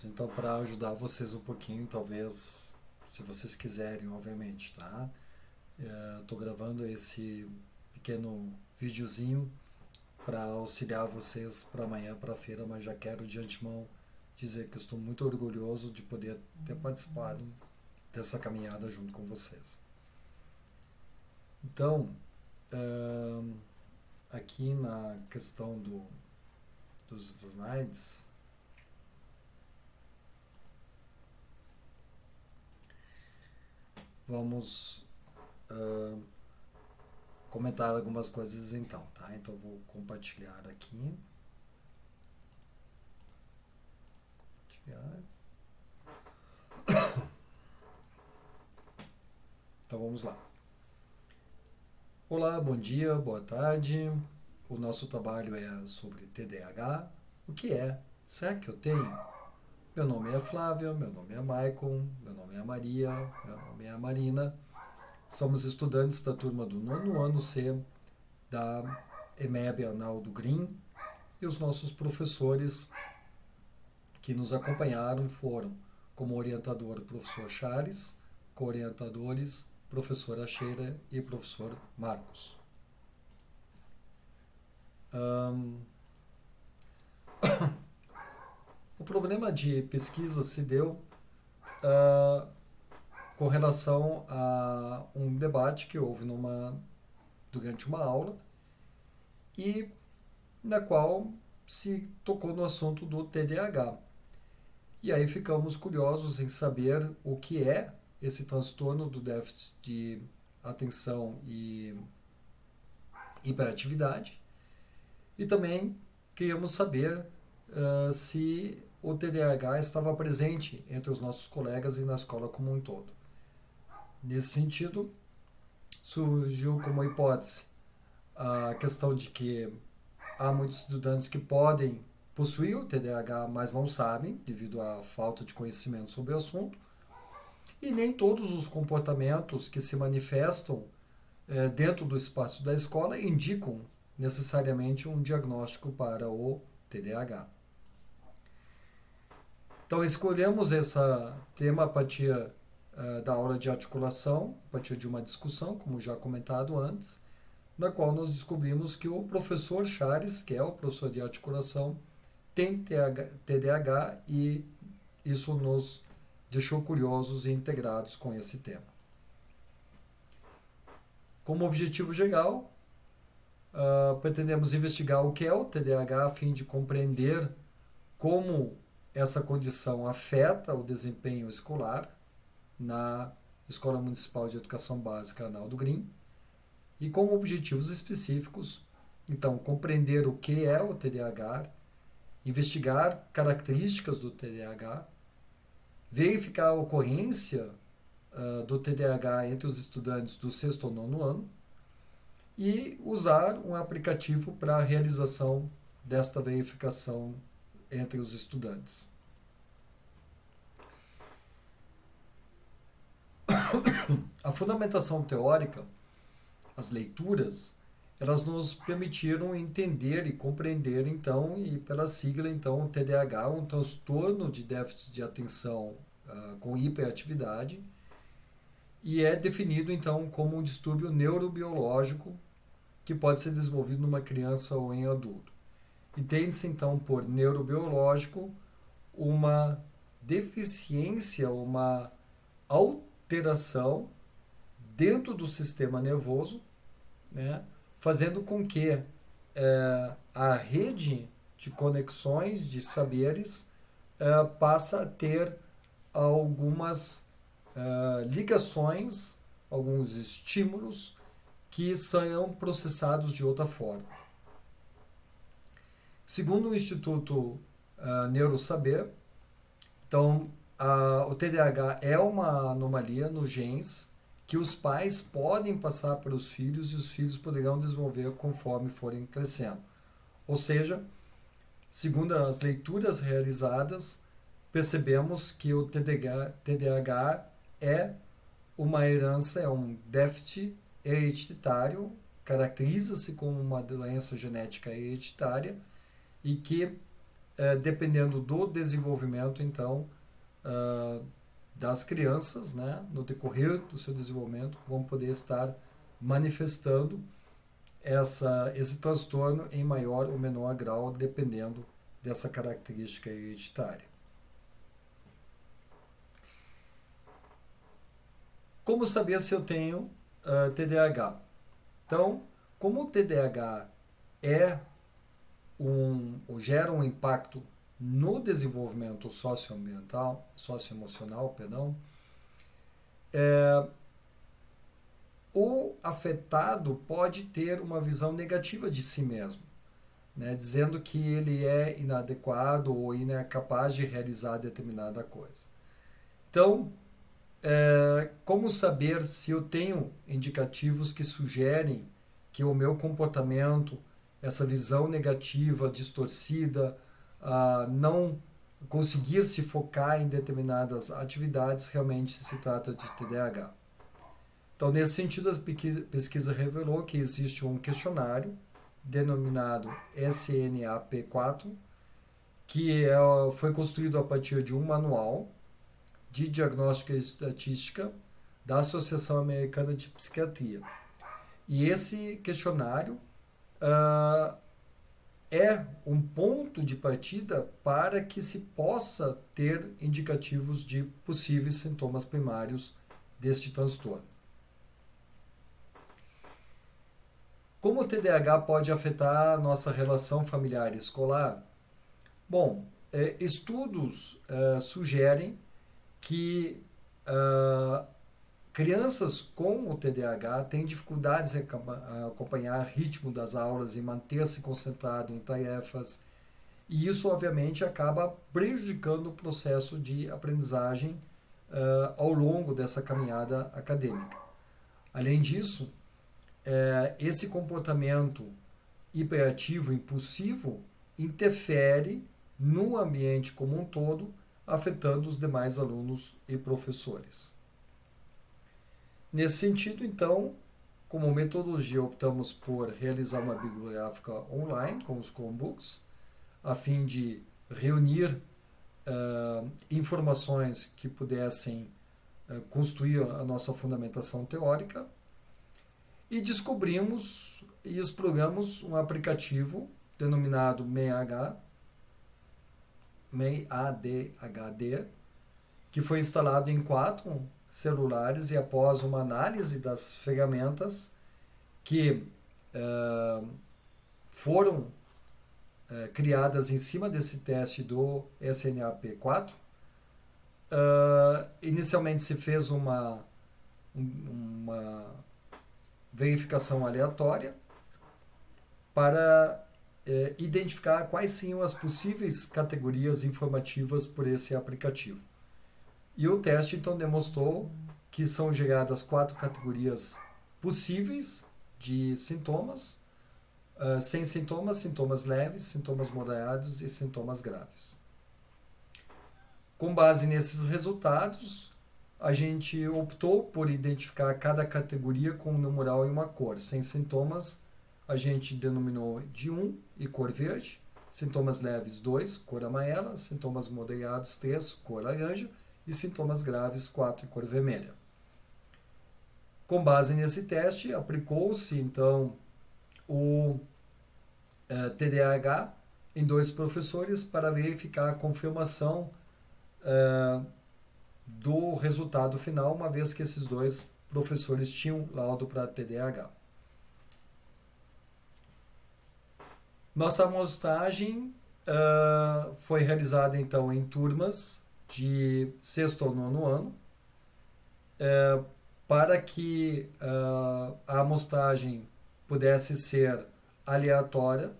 isso. Então, para ajudar vocês um pouquinho, talvez, se vocês quiserem, obviamente, tá? Estou gravando esse pequeno videozinho para auxiliar vocês para amanhã, para a feira, mas já quero de antemão dizer que eu estou muito orgulhoso de poder ter participado dessa caminhada junto com vocês. Então, ahn, aqui na questão dos slides, vamos comentar algumas coisas então, tá? Então, eu vou compartilhar aqui. Compartilhar. Então, vamos lá. Olá, bom dia, boa tarde. O nosso trabalho é sobre TDAH. O que é? Será que eu tenho? Meu nome é Flávia, meu nome é Maicon, meu nome é Maria, meu nome é Marina. Somos estudantes da turma do nono ano C da EMEB Arnaldo Green e os nossos professores que nos acompanharam foram, como orientador, o professor Chares, co-orientadores, professora Sheila e professor Marcos. Ahn, o problema de pesquisa se deu ah, com relação a um debate que houve durante uma aula e na qual se tocou no assunto do TDAH. E aí ficamos curiosos em saber o que é esse transtorno do déficit de atenção e hiperatividade e também queríamos saber se o TDAH estava presente entre os nossos colegas e na escola como um todo. Nesse sentido, surgiu como hipótese a questão de que há muitos estudantes que podem possuir o TDAH, mas não sabem, devido à falta de conhecimento sobre o assunto, e nem todos os comportamentos que se manifestam dentro do espaço da escola indicam necessariamente um diagnóstico para o TDAH. Então escolhemos esse tema a partir da aula de articulação, a partir de uma discussão, como já comentado antes, na qual nós descobrimos que o professor Chares, que é o professor de articulação, tem TDAH e isso nos deixou curiosos e integrados com esse tema. Como objetivo geral, pretendemos investigar o que é o TDAH a fim de compreender como essa condição afeta o desempenho escolar na Escola Municipal de Educação Básica Arnaldo Green e com objetivos específicos, então, compreender o que é o TDAH, investigar características do TDAH, verificar a ocorrência do TDAH entre os estudantes do sexto ou nono ano e usar um aplicativo para a realização desta verificação entre os estudantes. A fundamentação teórica, as leituras, elas nos permitiram entender e compreender, então, e pela sigla, então, o TDAH, um transtorno de déficit de atenção com hiperatividade, e é definido, então, como um distúrbio neurobiológico que pode ser desenvolvido numa criança ou em adulto. Entende-se, então, por neurobiológico uma deficiência, uma alteração dentro do sistema nervoso, né, fazendo com que a rede de conexões de saberes passa a ter algumas ligações, alguns estímulos que são processados de outra forma. Segundo o Instituto Neurosaber, então o TDAH é uma anomalia nos genes que os pais podem passar para os filhos e os filhos poderão desenvolver conforme forem crescendo. Ou seja, segundo as leituras realizadas, percebemos que o TDAH é uma herança, é um déficit hereditário, caracteriza-se como uma doença genética hereditária e que dependendo do desenvolvimento, então, das crianças, né, no decorrer do seu desenvolvimento, vão poder estar manifestando esse transtorno em maior ou menor grau, dependendo dessa característica hereditária. Como saber se eu tenho TDAH? Então, como o TDAH ou gera um impacto no desenvolvimento socioambiental, socioemocional, perdão, o afetado pode ter uma visão negativa de si mesmo, né, dizendo que ele é inadequado ou incapaz de realizar determinada coisa. Então, como saber se eu tenho indicativos que sugerem que o meu comportamento, essa visão negativa, distorcida, não conseguir se focar em determinadas atividades, realmente se trata de TDAH. Então, nesse sentido, a pesquisa revelou que existe um questionário denominado SNAP4, que foi construído a partir de um manual de diagnóstica e estatística da Associação Americana de Psiquiatria. E esse questionário é um ponto de partida para que se possa ter indicativos de possíveis sintomas primários deste transtorno. Como o TDAH pode afetar a nossa relação familiar e escolar? Bom, estudos sugerem que crianças com o TDAH têm dificuldades em acompanhar o ritmo das aulas e manter-se concentrado em tarefas, e isso obviamente acaba prejudicando o processo de aprendizagem ao longo dessa caminhada acadêmica. Além disso, esse comportamento hiperativo, impulsivo, interfere no ambiente como um todo, afetando os demais alunos e professores. Nesse sentido, então, como metodologia, optamos por realizar uma bibliográfica online com os Chromebooks, a fim de reunir informações que pudessem construir a nossa fundamentação teórica, e descobrimos e exploramos um aplicativo denominado MEI-ADHD, que foi instalado em 4 celulares, e após uma análise das ferramentas que foram criadas em cima desse teste do SNAP4, inicialmente se fez uma verificação aleatória para identificar quais seriam as possíveis categorias informativas por esse aplicativo. E o teste então demonstrou que são geradas 4 categorias possíveis de sintomas: sem sintomas, sintomas leves, sintomas moderados e sintomas graves. Com base nesses resultados, a gente optou por identificar cada categoria com um numeral e uma cor. Sem sintomas, a gente denominou de 1 e cor verde, sintomas leves 2, cor amarela, sintomas moderados 3, cor laranja, e sintomas graves 4 e cor vermelha. Com base nesse teste, aplicou-se então o TDAH em 2 professores para verificar a confirmação do resultado final, uma vez que esses 2 professores tinham laudo para TDAH. Nossa amostragem foi realizada então em turmas de 6º ao 9º ano, para que a amostragem pudesse ser aleatória.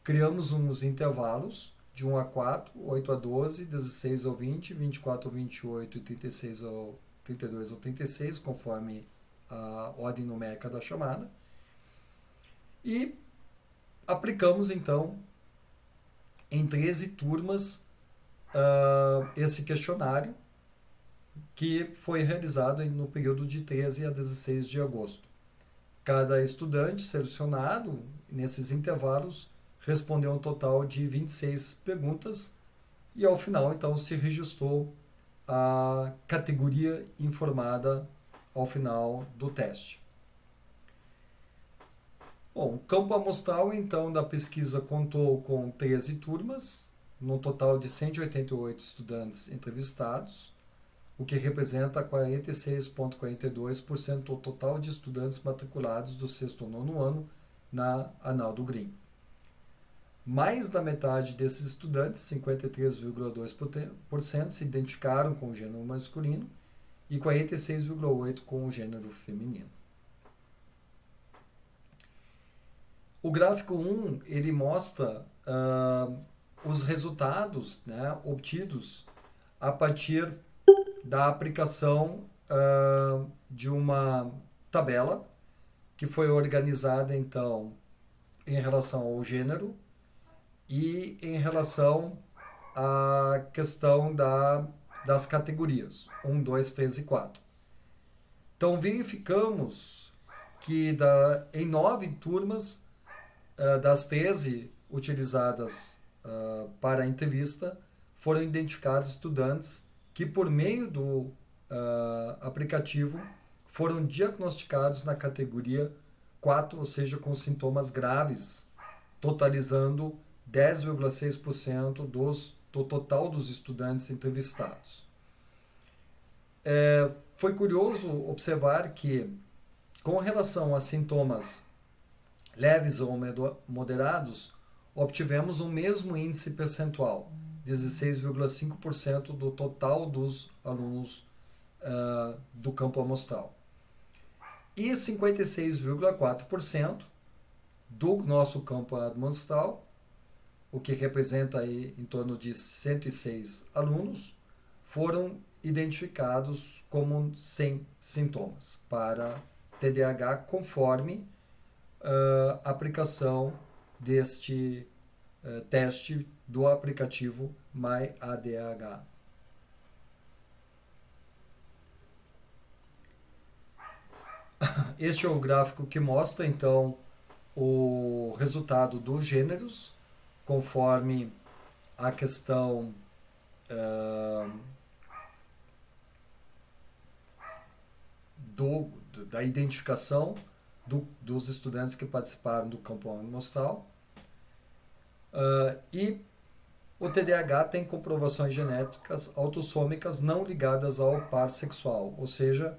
Criamos uns intervalos de 1 a 4, 8 a 12, 16 ao 20, 24 ao 28 e 36 ao 32 ao 36, conforme a ordem numérica da chamada. E aplicamos então em 13 turmas esse questionário, que foi realizado no período de 13 a 16 de agosto. Cada estudante selecionado nesses intervalos respondeu um total de 26 perguntas e ao final então se registrou a categoria informada ao final do teste. Bom, o campo amostral então da pesquisa contou com 13 turmas, num total de 188 estudantes entrevistados, o que representa 46,42% do total de estudantes matriculados do sexto ou nono ano na Arnaldo Green. Mais da metade desses estudantes, 53,2%, se identificaram com o gênero masculino e 46,8% com o gênero feminino. O gráfico 1 ele mostra os resultados, né, obtidos a partir da aplicação de uma tabela que foi organizada então em relação ao gênero e em relação à questão das categorias 1, 2, 3 e 4. Então verificamos que em 9 turmas das 13 utilizadas para a entrevista, foram identificados estudantes que, por meio do aplicativo, foram diagnosticados na categoria 4, ou seja, com sintomas graves, totalizando 10,6% do total dos estudantes entrevistados. Foi curioso observar que, com relação a sintomas leves ou moderados, obtivemos o mesmo índice percentual, 16,5% do total dos alunos do campo amostral. E 56,4% do nosso campo amostral, o que representa aí em torno de 106 alunos, foram identificados como sem sintomas para TDAH, conforme a aplicação deste teste do aplicativo MyADH. Este é o gráfico que mostra então o resultado dos gêneros conforme a questão da identificação dos estudantes que participaram do campo amostral. E o TDAH tem comprovações genéticas autossômicas não ligadas ao par sexual, ou seja,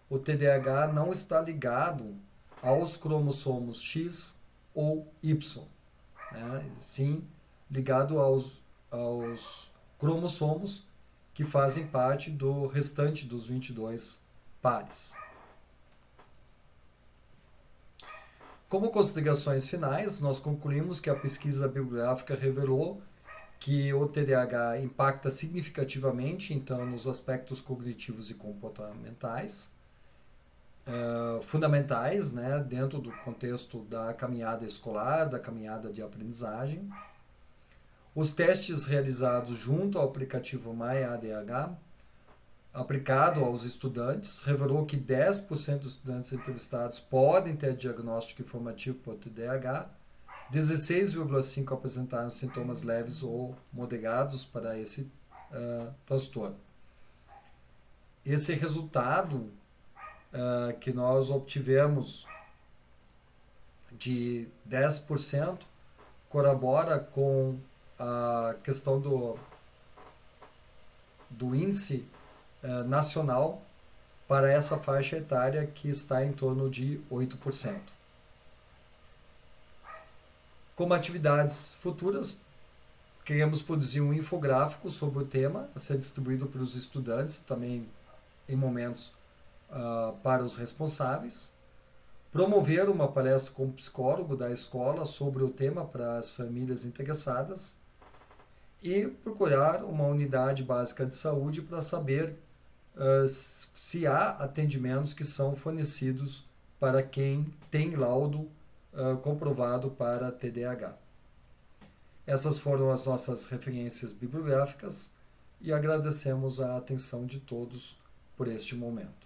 o TDAH não está ligado aos cromossomos X ou Y, né? Sim ligado aos cromossomos que fazem parte do restante dos 22 pares. Como considerações finais, nós concluímos que a pesquisa bibliográfica revelou que o TDAH impacta significativamente então nos aspectos cognitivos e comportamentais fundamentais, né, dentro do contexto da caminhada escolar, da caminhada de aprendizagem. Os testes realizados junto ao aplicativo MyADH, aplicado aos estudantes, revelou que 10% dos estudantes entrevistados podem ter diagnóstico informativo por TDAH, 16,5% apresentaram sintomas leves ou moderados para esse transtorno. Esse resultado que nós obtivemos de 10% corrobora com a questão do índice nacional para essa faixa etária que está em torno de 8%. Como atividades futuras, queremos produzir um infográfico sobre o tema a ser distribuído para os estudantes, também em momentos para os responsáveis, promover uma palestra com psicólogo da escola sobre o tema para as famílias interessadas e procurar uma unidade básica de saúde para saber se há atendimentos que são fornecidos para quem tem laudo comprovado para TDAH. Essas foram as nossas referências bibliográficas e agradecemos a atenção de todos por este momento.